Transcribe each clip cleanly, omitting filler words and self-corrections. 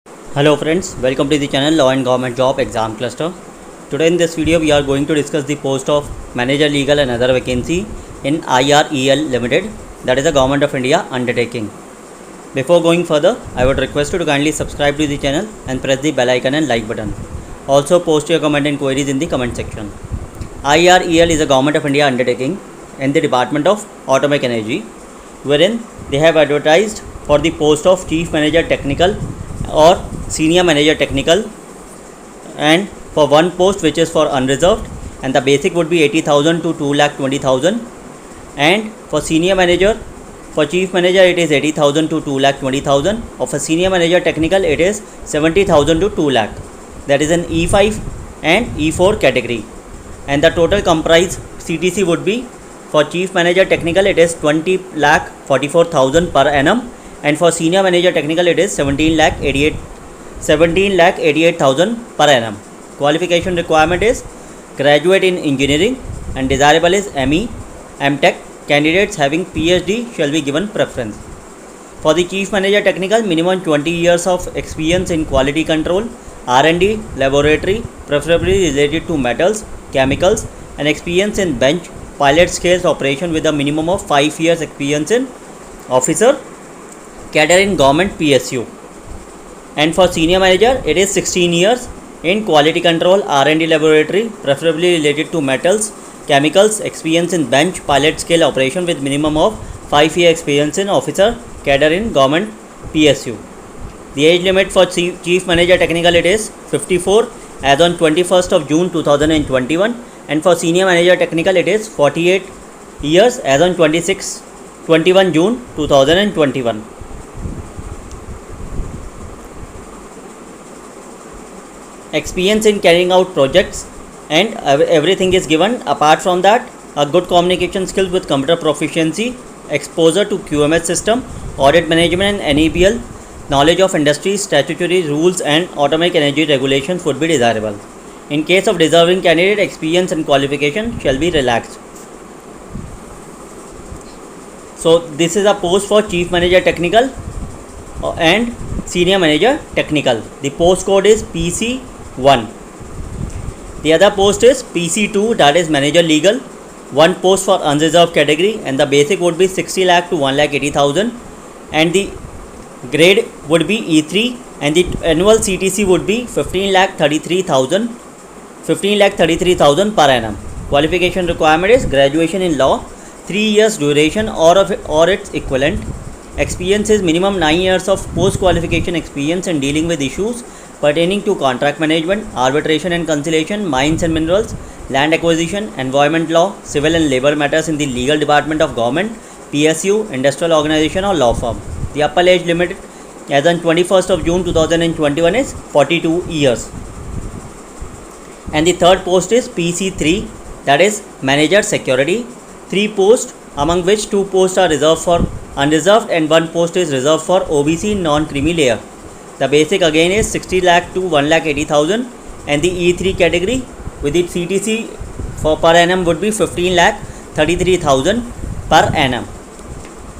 Hello friends, welcome to the channel Law and Government Job Exam Cluster. Today in this video we are going to discuss the post of Manager Legal and other vacancy in IREL Limited, that is a Government of India undertaking. Before going further, I would request you to kindly subscribe to the channel and press the bell icon and like button. Also post your comment and queries in the comment section. IREL is a Government of India undertaking in the Department of Atomic Energy, wherein they have advertised for the post of Chief Manager Technical or Senior Manager Technical, and for one post which is for unreserved, and the basic would be 80,000 to 2,20,000, and for Senior Manager, for Chief Manager it is 80,000 to 2,20,000, or for Senior Manager Technical it is 70,000 to 2 lakh. That is an E5 and E4 category, and the total comprise CTC would be for Chief Manager Technical it is 20,44,000 per annum, and for Senior Manager Technical it is 17,88,000 per annum. Qualification requirement is graduate in engineering and desirable is ME, MTech. Candidates having PhD shall be given preference. For the Chief Manager Technical, minimum 20 years of experience in quality control, R&D, laboratory, preferably related to metals, chemicals, and experience in bench pilot scales operation with a minimum of 5 years experience in officer cadre in government PSU. And for Senior Manager it is 16 years in quality control, R&D laboratory, preferably related to metals, chemicals, experience in bench pilot scale operation with minimum of 5 year experience in officer cadre in government PSU. The age limit for Chief Manager Technical it is 54 as on 21st of June 2021, and for Senior Manager Technical it is 48 years as on 21 June 2021. Experience in carrying out projects and everything is given. Apart from that, a good communication skills with computer proficiency, exposure to QMS system, audit management and NABL, knowledge of industry, statutory rules and atomic energy regulations would be desirable. In case of deserving candidate, experience and qualification shall be relaxed. So this is a post for Chief Manager Technical and Senior Manager Technical. The post code is PC1. The other post is PC2, that is Manager Legal. One post for unreserved category, and the basic would be 60 lakh to 1,80,000, and the grade would be E3, and the annual CTC would be 15,33,000 per annum. Qualification requirement is graduation in law, 3 years duration or its equivalent. Experience is minimum 9 years of post qualification experience in dealing with issues pertaining to contract management, arbitration and conciliation, mines and minerals, land acquisition, environment law, civil and labor matters in the legal department of government, PSU, industrial organization or law firm. The upper age limit as on 21st of June 2021 is 42 years. And the third post is PC3, that is Manager Security. 3 posts, among which 2 posts are reserved for unreserved and 1 post is reserved for OBC non-creamy layer. The basic again is 60 lakh to 1,80,000, and the E3 category with its CTC for per annum would be 15 lakh 33,000 per annum.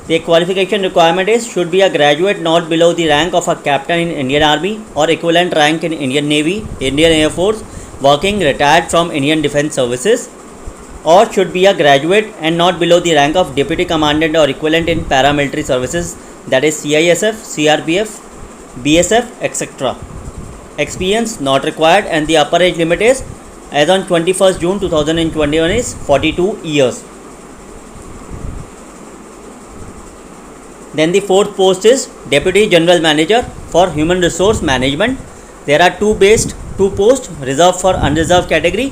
The qualification requirement is should be a graduate not below the rank of a captain in Indian Army or equivalent rank in Indian Navy, Indian Air Force, working retired from Indian Defence Services, or should be a graduate and not below the rank of Deputy Commandant or equivalent in paramilitary services, that is CISF, CRPF, BSF, etc. Experience not required, and the upper age limit is as on 21st June 2021 is 42 years. Then the fourth post is Deputy General Manager for Human Resource Management. There are 2 posts reserved for unreserved category,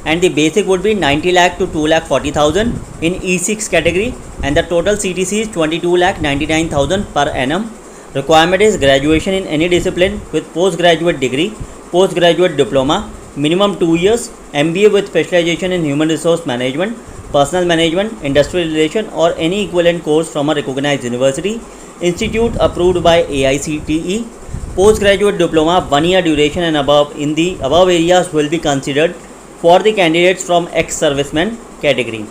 and the basic would be 90 lakh to 2,40,000 in E6 category, and the total CTC is 22,99,000 per annum. Requirement is graduation in any discipline with postgraduate degree, postgraduate diploma, minimum 2 years, MBA with specialization in human resource management, personal management, industrial relation or any equivalent course from a recognized university, institute approved by AICTE. Postgraduate diploma 1 year duration and above in the above areas will be considered for the candidates from ex-servicemen category.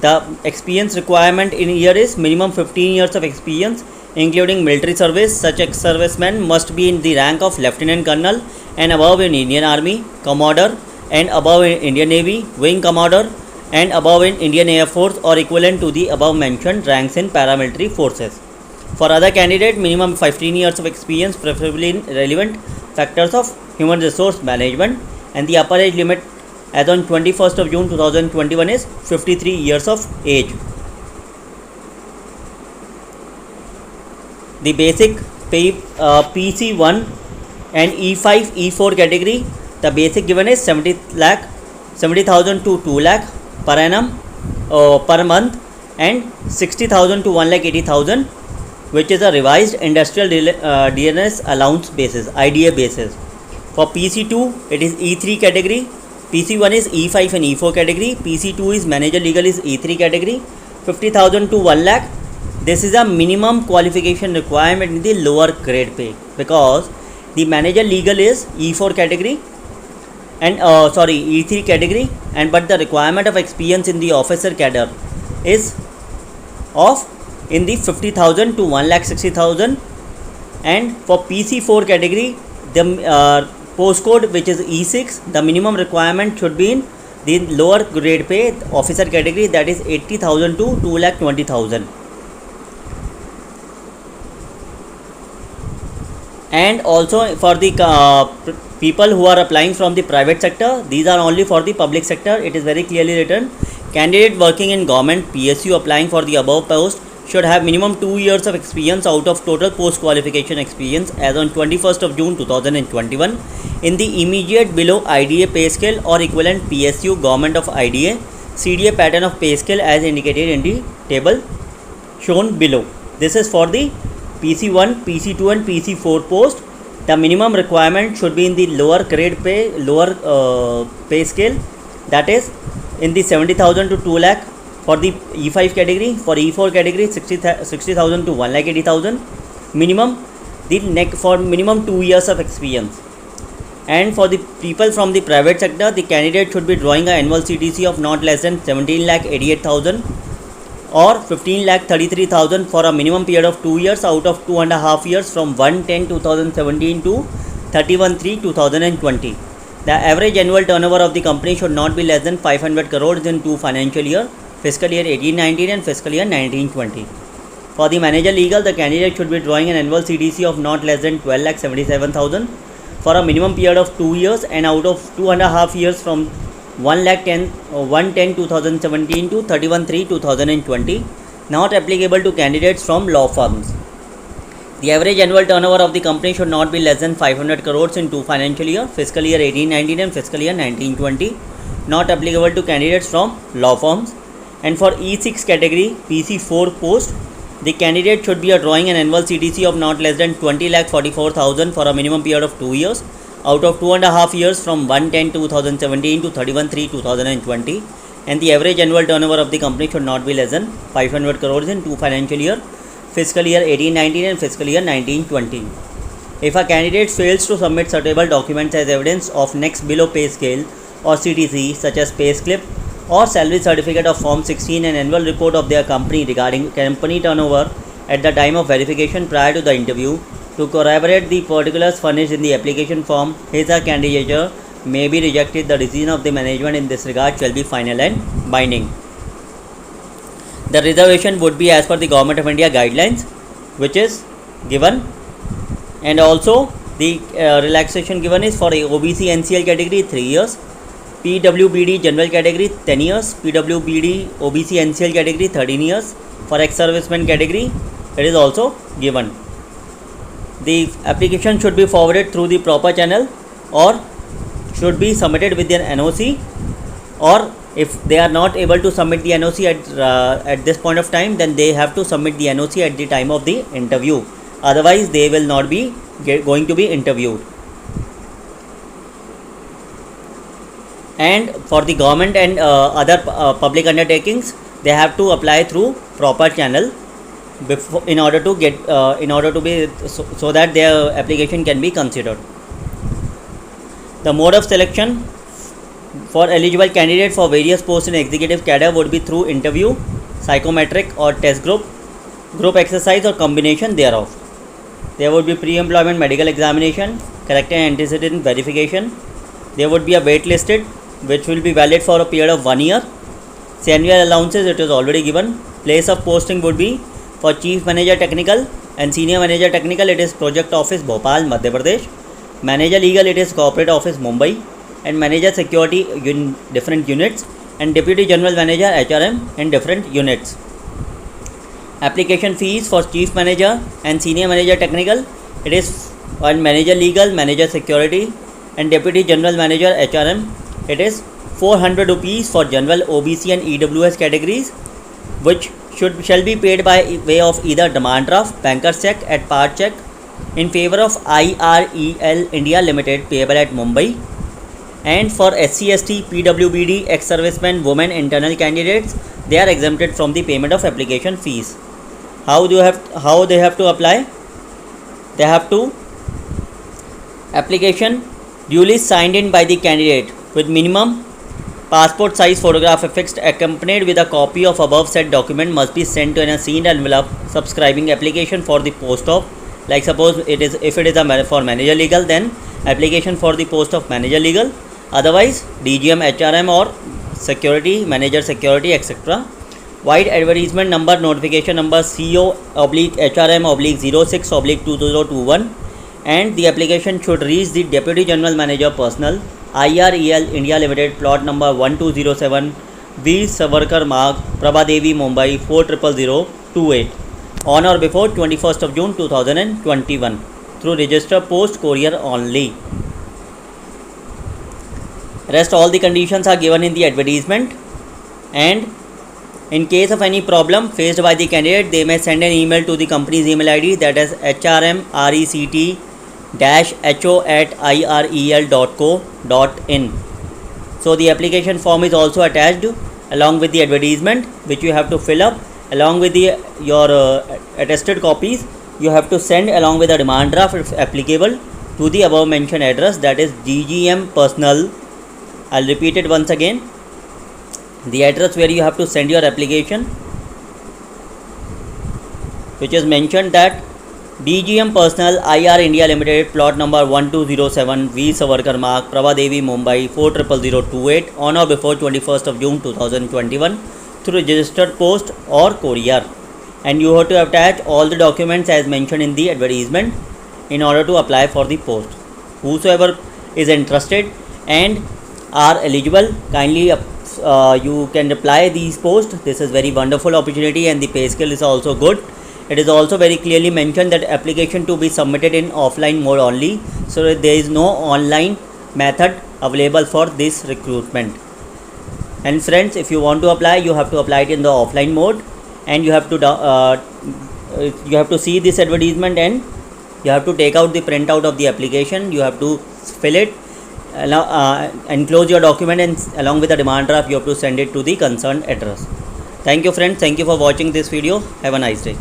The experience requirement in year is minimum 15 years of experience including military service. Such ex-servicemen must be in the rank of lieutenant colonel and above in Indian Army, commodore and above in Indian Navy, wing commodore and above in Indian Air Force or equivalent to the above mentioned ranks in paramilitary forces. For other candidate, minimum 15 years of experience, preferably in relevant factors of human resource management, and the upper age limit as on 21st of June 2021 is 53 years of age. The basic pay PC1 and E5 E4 category, the basic given is 70,000 to 2 lakh per annum per month, and 60,000 to 1,80,000, which is a revised industrial DNS allowance basis, IDA basis. For PC2 it is E3 category, PC1 is E5 and E4 category, PC2 is manager legal is E3 category, 50,000 to 1 lakh. This is a minimum qualification requirement in the lower grade pay, because the manager legal is E4 category and E3 category, and but the requirement of experience in the officer cadre is of in the 50,000 to 1,60,000. And for PC4 category, the postcode which is E6, the minimum requirement should be in the lower grade pay officer category, that is 80,000 to 2,20,000. And also for the people who are applying from the private sector, these are only for the public sector. It is very clearly written, candidate working in government PSU applying for the above post should have minimum 2 years of experience out of total post qualification experience as on 21st of June 2021 in the immediate below IDA pay scale or equivalent PSU government of IDA CDA pattern of pay scale as indicated in the table shown below. This is for the PC1, PC2 and PC4 post. The minimum requirement should be in the lower grade pay, lower pay scale, that is in the 70,000 to 2 lakh for the E5 category. For E4 category 60,000 to 1,80,000 minimum, for minimum 2 years of experience. And for the people from the private sector, the candidate should be drawing an annual CTC of not less than 17,88,000 or 15,33,000 for a minimum period of 2 years out of 2.5 years from 1/10/2017 to 31/3/2020. The average annual turnover of the company should not be less than 500 crores in 2 financial year, fiscal year 18-19 and fiscal year 19-20. For the manager legal, the candidate should be drawing an annual CTC of not less than 12,77,000 for a minimum period of 2 years and out of 2.5 years from 1/10/2017 to 31/3/2020, not applicable to candidates from law firms. The average annual turnover of the company should not be less than 500 crores in 2 financial year, fiscal year 18-19 and fiscal year 19-20, not applicable to candidates from law firms. And for E6 category PC4 post, the candidate should be drawing an annual CTC of not less than 20,44,000 for a minimum period of 2 years out of 2.5 years from 1/10/2017 to 31/3/2020, and the average annual turnover of the company should not be less than 500 crores in 2 financial year, fiscal year 18-19 and fiscal year 19-20. If a candidate fails to submit suitable documents as evidence of next below pay scale or CTC, such as pay slip or salary certificate of Form 16 and annual report of their company regarding company turnover at the time of verification prior to the interview, to corroborate the particulars furnished in the application form, his or candidature may be rejected. The decision of the management in this regard shall be final and binding. The reservation would be as per the Government of India guidelines, which is given, and also the relaxation given is for a OBC NCL category 3 years, PWBD general category 10 years, PWBD OBC NCL category 13 years. For ex-serviceman category it is also given. The application should be forwarded through the proper channel or should be submitted with their NOC, or if they are not able to submit the NOC at this point of time, then they have to submit the NOC at the time of the interview, otherwise they will not be going to be interviewed. And for the government and other public undertakings, they have to apply through proper channel before, in order to get so that their application can be considered. The mode of selection for eligible candidate for various posts in executive cadre would be through interview, psychometric or test group. group exercise or combination thereof. There would be pre-employment medical examination, character and antecedent verification. There would be a wait listed which will be valid for a period of 1 year. Annual allowances, it is already given. Place of posting would be for Chief Manager Technical and Senior Manager Technical, it is Project Office Bhopal, Madhya Pradesh. Manager Legal, it is Corporate Office Mumbai. And Manager Security in different units, and Deputy General Manager HRM in different units. Application fees for Chief Manager and Senior Manager Technical, it is on Manager Legal, Manager Security and Deputy General Manager HRM, it is 400 rupees for General, OBC and EWS categories, which shall be paid by way of either demand draft, banker's check at part check in favor of IREL India Limited payable at Mumbai. And for SC, ST, PWBD, ex-servicemen, women, internal candidates, they are exempted from the payment of application fees. How they have to apply? They have to application duly signed in by the candidate with minimum passport size photograph affixed accompanied with a copy of above said document must be sent to in a sealed envelope subscribing application for the post of, like suppose it is, if it is for Manager Legal, then application for the post of Manager Legal, otherwise DGM, HRM or Security, Manager Security, etc. Wide advertisement number, notification number CO/HRM/06/2021, and the application should reach the Deputy General Manager Personnel, IREL India Limited, plot number 1207, V Savarkar Marg, Prabhadevi, Mumbai 400028 on or before 21st of June 2021 through register post courier only. Rest all the conditions are given in the advertisement, and in case of any problem faced by the candidate, they may send an email to the company's email ID, that is hrmrect-ho@irel.co.in. So the application form is also attached along with the advertisement, which you have to fill up along with your attested copies. You have to send along with a demand draft if applicable to the above mentioned address, that is GGM Personnel. I'll repeat it once again. The address where you have to send your application, which is mentioned that DGM Personnel, IR India Limited, plot number 1207, V Savarkar Marg, Prabhadevi, Mumbai 400028 on or before 21st of June 2021 through registered post or courier. And you have to attach all the documents as mentioned in the advertisement in order to apply for the post. Whosoever is interested and are eligible, kindly you can apply these posts. This is very wonderful opportunity and the pay scale is also good. It is also very clearly mentioned that application to be submitted in offline mode only, so that there is no online method available for this recruitment. And friends, if you want to apply, you have to apply it in the offline mode, and you have to see this advertisement, and you have to take out the printout of the application. You have to fill it, enclose your document, and along with the demand draft you have to send it to the concerned address. Thank you friends, thank you for watching this video. Have a nice day.